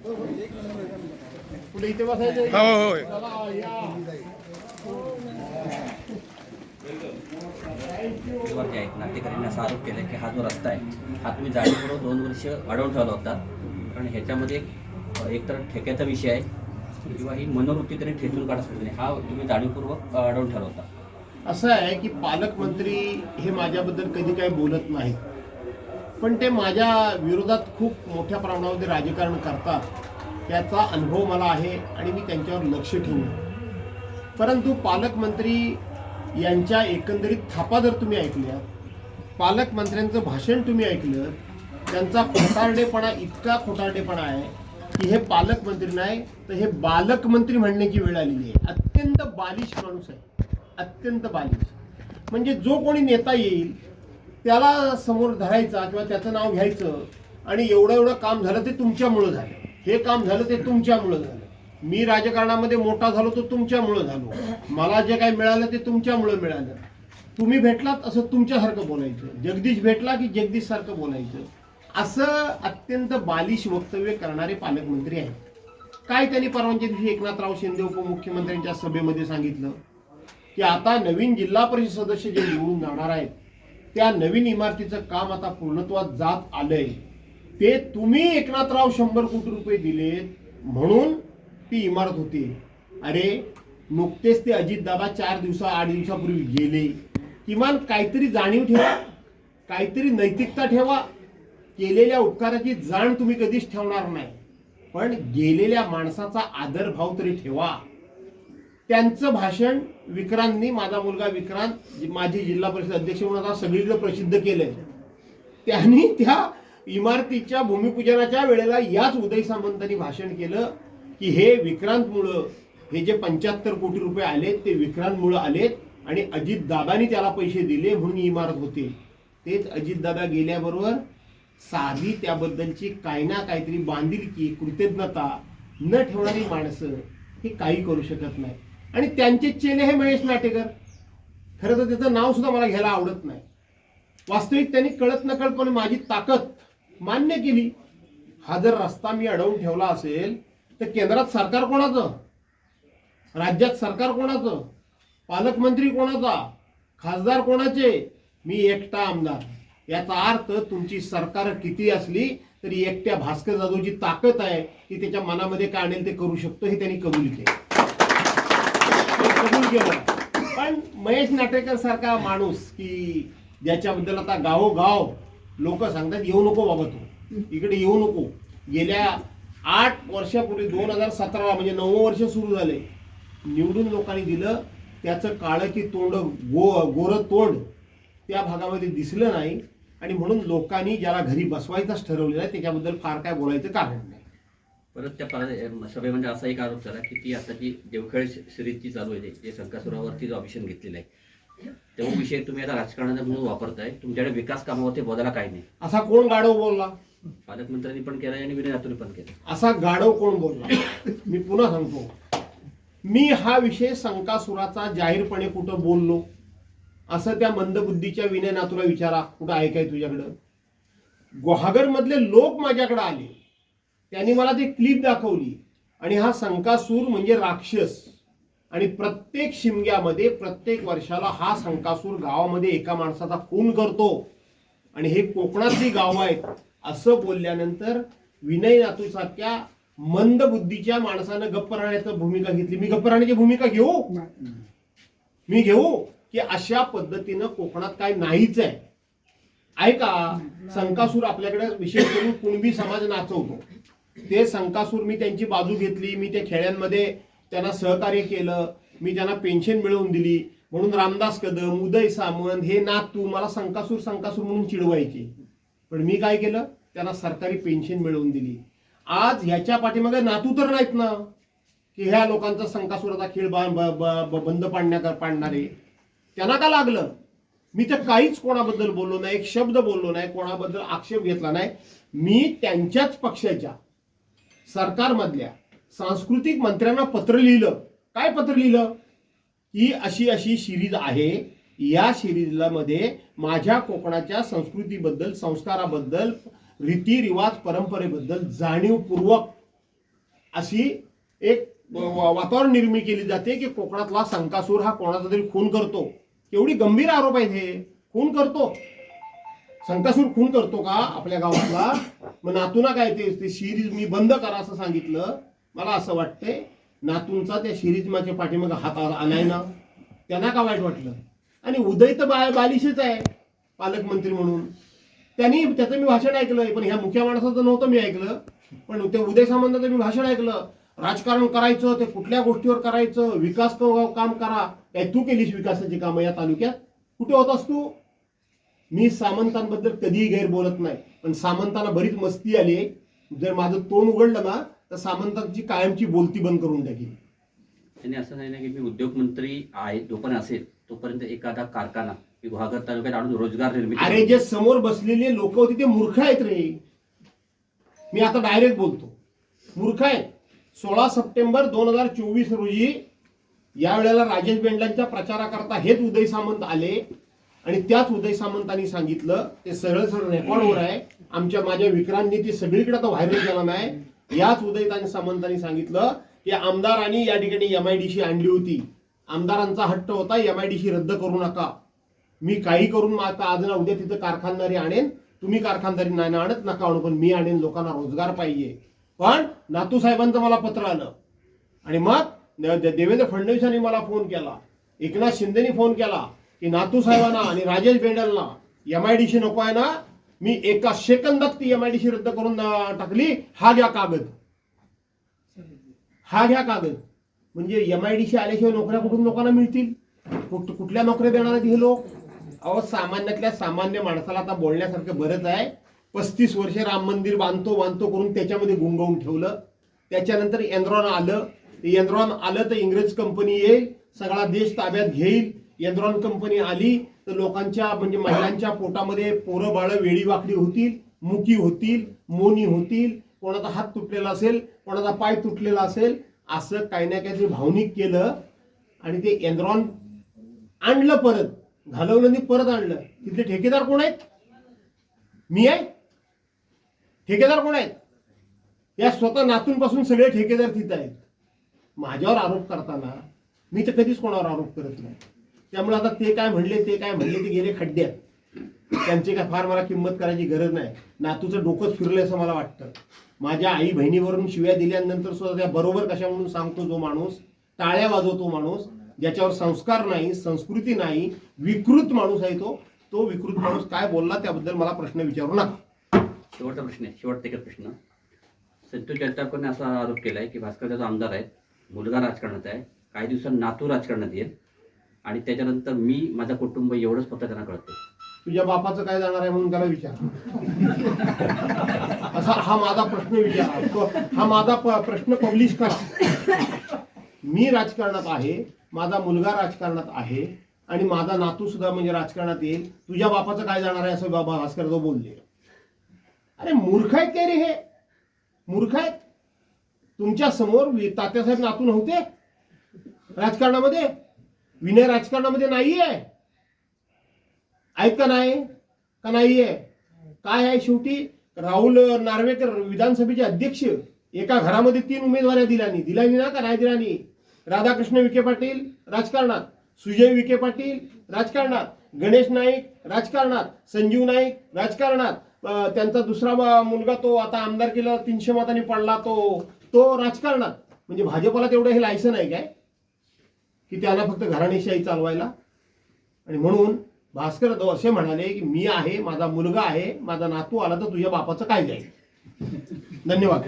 पुढे इथे बसायचं. जे आहेत नागरिकांनी असा आरोप केला की हा जो रस्ता आहे हा तुम्ही जाणीवपूर्वक 2 वर्ष अडवून ठेवला होता, कारण ह्याच्यामध्ये एकतर ठेक्याचा विषय आहे किंवा ही मनोवृत्ती तरी ठेचून काढत नाही, हा तुम्ही जाणीवपूर्वक अडवून ठेवला होता. असं आहे की पालकमंत्री हे माझ्याबद्दल कधी काही बोलत नाहीत, पण ते माझ्या विरोधात खूप मोठ्या प्रमाणामध्ये राजकारण करतात, त्याचा अनुभव मला आहे आणि मी त्यांच्यावर लक्ष ठेवून. परंतु पालकमंत्री यांच्या एकंदरीत थापा जर तुम्ही ऐकल्या, पालकमंत्र्यांचं भाषण तुम्ही ऐकलं, त्यांचा खोटारडेपणा इतका खोटारडेपणा आहे की हे पालकमंत्री नाही तर हे बालकमंत्री म्हणण्याची वेळ आलेली आहे. अत्यंत बालिश माणूस आहे, अत्यंत बालिश. म्हणजे जो कोणी नेता येईल त्याला समोर धरायचा किंवा त्याचं नाव घ्यायचं आणि एवढं काम झालं ते तुमच्यामुळं झालं, हे काम झालं ते तुमच्यामुळं झालं, मी राजकारणामध्ये मोठा झालो तो तुमच्यामुळं झालो, मला जे काही मिळालं ते तुमच्यामुळं मिळालं, तुम्ही भेटलात असं तुमच्यासारखं बोलायचं, जगदीश भेटला की जगदीश सारखं बोलायचं, असं अत्यंत बालिश वक्तव्य करणारे पालकमंत्री आहेत. काय त्यांनी परवाच्या दिवशी एकनाथराव शिंदे उपमुख्यमंत्र्यांच्या सभेमध्ये सांगितलं की आता नवीन जिल्हा परिषद सदस्य जे निवडून जाणार आहेत त्या नवीन इमारतीचं काम आता पूर्णत्वात जात आलंय, ते तुम्ही एकनाथराव 100 कोटी रुपये दिलेत म्हणून ती इमारत होती. अरे नुकतेच ते अजितदादा 8 दिवसापूर्वी गेले, किमान काहीतरी जाणीव ठेवा, काहीतरी नैतिकता ठेवा. केलेल्या उपकाराची जाण तुम्ही कधीच ठेवणार नाही, पण गेलेल्या माणसाचा आदरभाव तरी ठेवा. त्यांचं भाषण विक्रांतनी, माझा मुलगा विक्रांत माजी जिल्हा परिषद अध्यक्ष म्हणून आता सगळीकडे प्रसिद्ध केलंय, त्यांनी त्या इमारतीच्या भूमिपूजनाच्या वेळेला याच उदय सामंतांनी भाषण केलं की हे विक्रांतमुळं, हे जे 75 कोटी रुपये आलेत ते विक्रांतमुळं आलेत आणि अजितदादांनी त्याला पैसे दिले म्हणून ही इमारत होते. तेच अजितदादा गेल्याबरोबर साधी त्याबद्दलची काही ना काहीतरी बांधिलकी, कृतज्ञता न ठेवणारी माणसं हे काही करू शकत नाही. आणि त्यांचे चेले हे महेश नाटेकर, खरं तर त्याचं नाव सुद्धा मला घ्यायला आवडत नाही. वास्तविक त्यांनी कळत नकळतपणे माझी ताकद मान्य केली. हा जर रस्ता मी अडवून ठेवला असेल तर केंद्रात सरकार कोणाचं, राज्यात सरकार कोणाचं, पालकमंत्री कोणाचा, खासदार कोणाचे, मी एकटा आमदार. याचा अर्थ तुमची सरकार किती असली तरी एकट्या भास्कर जाधवची ताकद आहे की त्याच्या मनामध्ये काय आणेल ते करू शकतो, हे त्यांनी कबूल केलं. पण महेश नाटेकर सारखा माणूस की ज्याच्याबद्दल आता गावोगाव लोक सांगतात येऊ नको बाबा, तू इकडे येऊ नको. गेल्या 8 वर्षापूर्वी 2017 म्हणजे 9वं वर्ष सुरू झाले, निवडून लोकांनी दिलं, त्याचं काळं की तोंड गोरं तोंड त्या भागामध्ये दिसलं नाही आणि म्हणून लोकांनी ज्याला घरी बसवायचाच ठरवलेलं आहे त्याच्याबद्दल फार काय बोलायचं कारण नाही. परत त्या सभेमध्ये असा एक आरोप झाला की ती आता जी देवखेळ सिरीजची चालू आहे, जे संकासुरावरती जो अभिषेक घेतलेला आहे, तो विषय तुम्ही आता राजकारणाचा म्हणून वापरताय, तुमच्याकडे विकास कामावरती बदला काही नाही. असा कोण गाढव बोलला? पालकमंत्र्यांनी पण केला आणि विनय रातोरी पण केला. असा गाढव कोण बोलला? मी पुन्हा सांगतो, मी हा विषय संकासुराचा जाहीरपणे कुठं बोललो असं त्या मंदबुद्धीच्या विनय नातूला विचारा, कुठं आहे काय तुझ्याकडं? गुहागर मधले लोक माझ्याकडे आले, त्यांनी मला ते क्लिप दाखवली आणि हा संकासूर म्हणजे राक्षस आणि प्रत्येक शिमग्यामध्ये प्रत्येक वर्षाला हा संकासूर गावामध्ये एका माणसाचा खून करतो आणि हे कोकणातली गावं आहेत असं बोलल्यानंतर विनय नातूसारख्या मंदबुद्धीच्या माणसानं गप्प राहण्याची भूमिका घेतली. मी गप्प राहण्याची भूमिका घेऊ की अशा पद्धतीनं कोकणात काय नाहीच आहे का? संकासूर आपल्याकडे विशेष करून कुणबी समाज नाचवतो, ते संकासूर मी त्यांची बाजू घेतली, मी त्या खेड्यांमध्ये त्यांना सहकार्य केलं, मी त्यांना पेन्शन मिळवून दिली म्हणून रामदास कदम, उदय सामंत हे नातू मला संकासूर म्हणून चिडवायचे, पण मी काय केलं, त्यांना सरकारी पेन्शन मिळवून दिली. आज ह्याच्या पाठीमागे नातू तर नाहीत ना की ह्या लोकांचा संकासुराचा खेळ बंद पाडणारे, त्यांना का लागलं? मी तर काहीच कोणाबद्दल बोललो नाही, एक शब्द बोललो नाही, कोणाबद्दल आक्षेप घेतला नाही. मी त्यांच्याच पक्षाच्या सरकारमधल्या सांस्कृतिक मंत्र्यांना पत्र लिहिलं. काय पत्र लिहिलं की अशी अशी सिरीज आहे, या सिरीजला मध्ये माझ्या कोकणाच्या संस्कृतीबद्दल, संस्काराबद्दल, रीतिरिवाज, परंपरेबद्दल जाणीवपूर्वक अशी एक वातावरण निर्मिती केली जाते की कोकणातला संकासूर हा कोणाचा तरी खून करतो. केवढी गंभीर आरोप आहेत हे. खून करतो, संकासूर खून करतो का आपल्या गावातला? मग नातूना काय ते सिरीज मी बंद करा असं सांगितलं. मला असं वाटतंय नातूंचा त्या सिरीजमाच्या पाठीमागे हात आलाय ना, त्यांना का वाईट वाटलं? आणि उदय तर बालिशच आहे पालकमंत्री म्हणून. त्यांनी त्याचं मी भाषण ऐकलंय, पण ह्या मुख्य माणसाचं नव्हतं मी ऐकलं. पण ते उदय सामंताचं मी भाषण ऐकलं. राजकारण करायचं, ते कुठल्या गोष्टीवर करायचं, विकास काम करा. काय तू केलीस विकासाची कामं या तालुक्यात? कुठे होतास तू? मी सामंतांबद्दल कधीही गैर बोलत नाही, पण सामंतांना बरीच मस्ती आली. जर माझं तोंड उघडलं ना तर सामंतांची कायमची बोलती बंद करून टाकेल. त्यांनी असं नाही ना की मी उद्योगमंत्री आहे जोपर्यंत असेल तोपर्यंत एखादा कारखाना गुहागर तालुक्यात आणून रोजगार निर्मिती. अरे जे समोर बसलेले लोक होते ते मूर्ख आहेत रे. मी आता डायरेक्ट बोलतो, मूर्ख आहेत. 16 सप्टेंबर 2024 रोजी यावेळेला राजेश बेंडलांच्या प्रचाराकरता हेच उदय सामंत आले आणि त्याच उदय सामंतांनी सांगितलं, ते सरळ सरळ रेकॉर्डवर आहे, माझ्या विक्रांतनी ती सगळीकडे आता व्हायरल केला नाही. याच उदय सामंतांनी सांगितलं की आमदारांनी या ठिकाणी MIDC आणली होती. आमदारांचा हट्ट होता MIDC रद्द करू नका. मी काही करून आता आज ना उद्या तिथं कारखानदारी आणेन. तुम्ही कारखानदारी नाही आणत नका आणू, पण मी आणेन. लोकांना रोजगार पाहिजे. पण नातू साहेबांचं मला पत्र आलं आणि मग देवेंद्र फडणवीसांनी मला फोन केला, एकनाथ शिंदेनी फोन केला की नातू साहेबांना आणि राजेश बेंडलना MIDC नको आहे ना. मी एका सेकंदात ती MIDC रद्द करून टाकली. हा घ्या कागद, हा घ्या कागद. म्हणजे MIDC आल्याशिवाय नोकऱ्या कुठून लोकांना मिळतील? कुठल्या नोकऱ्या देणार आहेत हे लोक? अहो, सामान्यातल्या सामान्य माणसाला आता बोलण्यासारखं बरंच आहे. 35 वर्षे राम मंदिर बांधतो करून त्याच्यामध्ये गुंगवून ठेवलं. त्याच्यानंतर एनरॉन आलं. एनरॉन आलं तर इंग्रज कंपनी येईल, सगळा देश ताब्यात घेईल. एनरॉन कंपनी आली तर लोकांच्या म्हणजे महिलांच्या पोटामध्ये पोरं बाळ वेळी वाकडी होतील, मुकी होतील, मोनी होतील. कोणाचा हात तुटलेला असेल, कोणाचा पाय तुटलेला असेल. असं काही ना काहीतरी भावनिक केलं आणि ते एनरॉन आणलं, परत घालवलं आणि परत आणलं. तिथले ठेकेदार कोण आहेत? मी आहे. ठेकेदार कोण आहेत? या स्वतः नातूंपासून सगळे ठेकेदार तिथं आहेत. माझ्यावर आरोप करताना मी तर कधीच कोणावर आरोप करत नाही. त्यामुळे आता ते काय म्हणले ते गेले खड्ड्यात. त्यांची काय फार मला किंमत करायची गरज नाही. नातूचं डोकंच फिरलं असं मला वाटतं. माझ्या आई बहिणीवरून शिव्या दिल्यानंतर सुद्धा त्या बरोबर कशा म्हणून सांगतो जो माणूस, टाळ्या वाजवतो माणूस, ज्याच्यावर संस्कार नाही, संस्कृती नाही, विकृत माणूस आहे तो विकृत माणूस काय बोलला त्याबद्दल मला प्रश्न विचारू नका. शेवटचा प्रश्न आहे, शेवटचा एकच प्रश्न. संतोष जगतापने असा आरोप केलाय की भास्कर जो आमदार आहे, मुलगा राजकारणात आहे, काही दिवसांनी नातू राजकारणात येईल आणि त्याच्यानंतर मी माझं कुटुंब एवढंच फक्त त्यांना कळतं. तुझ्या बापाचं काय जाणार आहे म्हणून त्याला विचार. असा हा माझा प्रश्न विचारा, हा माझा प्रश्न पब्लिश करा. मी राजकारणात आहे, माझा मुलगा राजकारणात आहे आणि माझा नातू सुद्धा म्हणजे राजकारणात येईल. तुझ्या बापाचं काय जाणार आहे असं बाबा भास्कर जो बोलले. अरे मूर्ख आहेत काय रे हे? मूर्ख आहेत. तुमच्या समोर तात्यासाहेब नातू नव्हते राजकारणामध्ये? विनय राजकारणामध्ये नाहीये? आहेत का नाही? का नाहीये? काय आहे शेवटी? राहुल नार्वेकर विधानसभेचे अध्यक्ष, एका घरामध्ये 3 उमेदवाऱ्या दिल्यानी ना का नाही दिल्यानी? राधाकृष्ण विखे पाटील राजकारणात, सुजय विखे पाटील राजकारणात, गणेश नाईक राजकारणात, संजीव नाईक राजकारणात, त्यांचा दुसरा मुलगा तो आता आमदारकीला 300 मतांनी पडला तो राजकारणात. म्हणजे भाजपला तेवढं हे लायसन आहे काय की त्यांना फक्त घराणेशाही चालवायला? आणि म्हणून भास्कर असे म्हणाले की मी आहे, माझा मुलगा आहे, माझा नातू आला तर तुझ्या बापाचं काय जाईल. धन्यवाद.